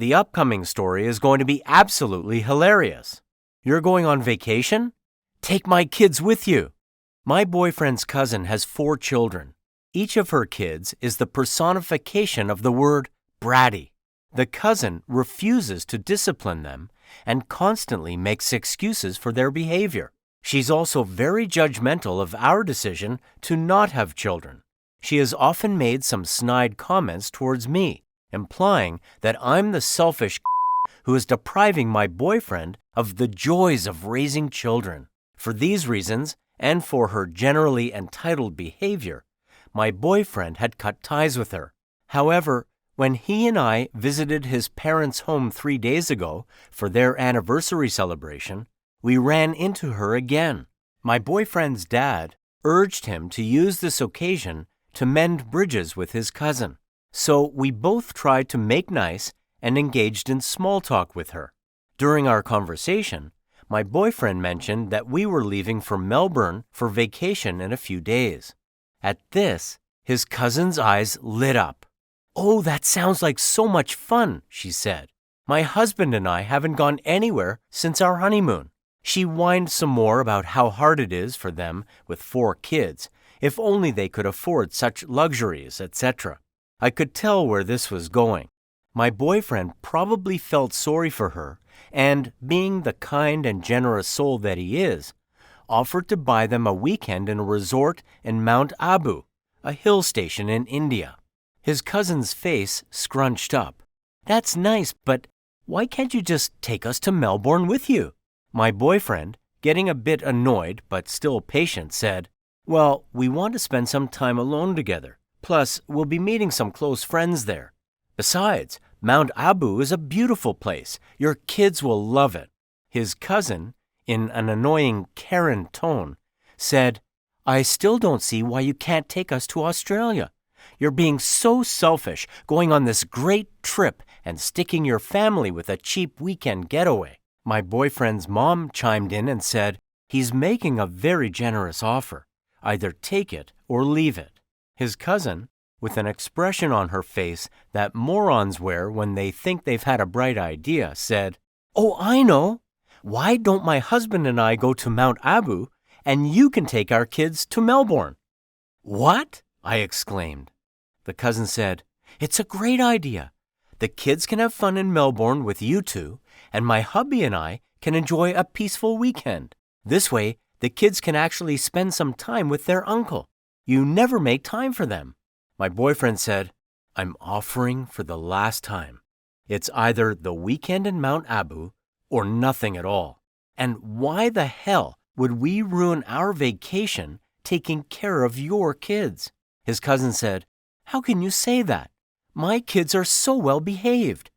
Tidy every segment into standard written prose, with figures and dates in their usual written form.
The upcoming story is going to be absolutely hilarious. You're going on vacation? Take my kids with you. My boyfriend's cousin has 4 children. Each of her kids is the personification of the word bratty. The cousin refuses to discipline them and constantly makes excuses for their behavior. She's also very judgmental of our decision to not have children. She has often made some snide comments towards me, implying that I'm the selfish who is depriving my boyfriend of the joys of raising children. For these reasons, and for her generally entitled behavior, my boyfriend had cut ties with her. However, when he and I visited his parents' home 3 days ago for their anniversary celebration, we ran into her again. My boyfriend's dad urged him to use this occasion to mend bridges with his cousin. So we both tried to make nice and engaged in small talk with her. During our conversation, my boyfriend mentioned that we were leaving for Melbourne for vacation in a few days. At this, his cousin's eyes lit up. "Oh, that sounds like so much fun," she said. "My husband and I haven't gone anywhere since our honeymoon." She whined some more about how hard it is for them with 4 kids, if only they could afford such luxuries, etc. I could tell where this was going. My boyfriend probably felt sorry for her and, being the kind and generous soul that he is, offered to buy them a weekend in a resort in Mount Abu, a hill station in India. His cousin's face scrunched up. "That's nice, but why can't you just take us to Melbourne with you?" My boyfriend, getting a bit annoyed but still patient, said, "Well, we want to spend some time alone together. Plus, we'll be meeting some close friends there. Besides, Mount Abu is a beautiful place. Your kids will love it." His cousin, in an annoying Karen tone, said, "I still don't see why you can't take us to Australia. You're being so selfish, going on this great trip and sticking your family with a cheap weekend getaway." My boyfriend's mom chimed in and said, "He's making a very generous offer. Either take it or leave it." His cousin, with an expression on her face that morons wear when they think they've had a bright idea, said, "Oh, I know. Why don't my husband and I go to Mount Abu and you can take our kids to Melbourne?" "What?" I exclaimed. The cousin said, "It's a great idea. The kids can have fun in Melbourne with you two, and my hubby and I can enjoy a peaceful weekend. This way, the kids can actually spend some time with their uncle. You never make time for them." My boyfriend said, "I'm offering for the last time. It's either the weekend in Mount Abu or nothing at all. And why the hell would we ruin our vacation taking care of your kids?" His cousin said, "How can you say that? My kids are so well behaved.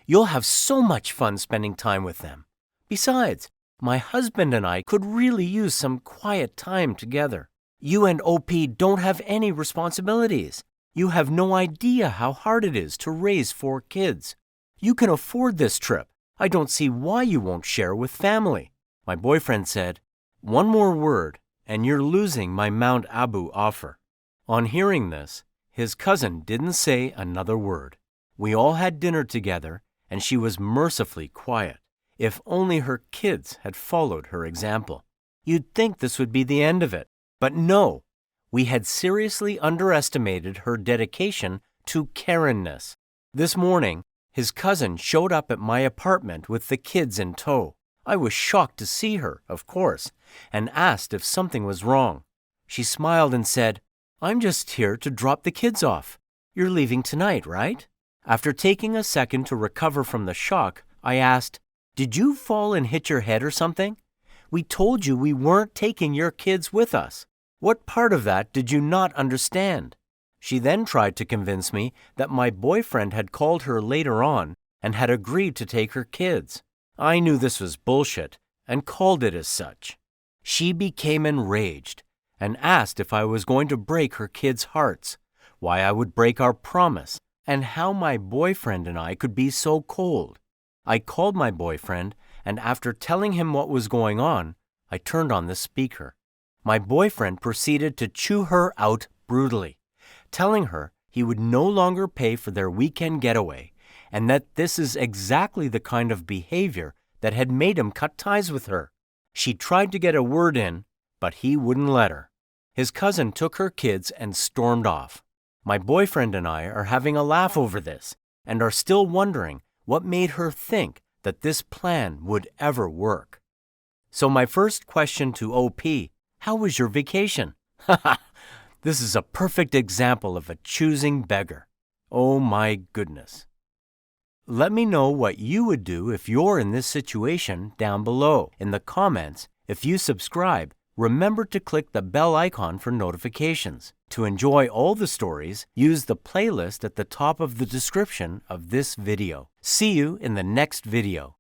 You'll have so much fun spending time with them. Besides, my husband and I could really use some quiet time together. You and OP don't have any responsibilities. You have no idea how hard it is to raise 4 kids. You can afford this trip. I don't see why you won't share with family." My boyfriend said, "One more word, and you're losing my Mount Abu offer." On hearing this, his cousin didn't say another word. We all had dinner together, and she was mercifully quiet. If only her kids had followed her example. You'd think this would be the end of it, but no. We had seriously underestimated her dedication to Karen-ness. This morning, his cousin showed up at my apartment with the kids in tow. I was shocked to see her, of course, and asked if something was wrong. She smiled and said, "I'm just here to drop the kids off. You're leaving tonight, right?" After taking a second to recover from the shock, I asked, "Did you fall and hit your head or something? We told you we weren't taking your kids with us. What part of that did you not understand?" She then tried to convince me that my boyfriend had called her later on and had agreed to take her kids. I knew this was bullshit and called it as such. She became enraged and asked if I was going to break her kids' hearts, why I would break our promise, and how my boyfriend and I could be so cold. I called my boyfriend, and after telling him what was going on, I turned on the speaker. My boyfriend proceeded to chew her out brutally, telling her he would no longer pay for their weekend getaway and that this is exactly the kind of behavior that had made him cut ties with her. She tried to get a word in, but he wouldn't let her. His cousin took her kids and stormed off. My boyfriend and I are having a laugh over this and are still wondering what made her think that this plan would ever work. So my first question to OP, how was your vacation? Haha, this is a perfect example of a choosing beggar. Oh my goodness. Let me know what you would do if you're in this situation down below in the comments. If you subscribe, remember to click the bell icon for notifications. To enjoy all the stories, use the playlist at the top of the description of this video. See you in the next video.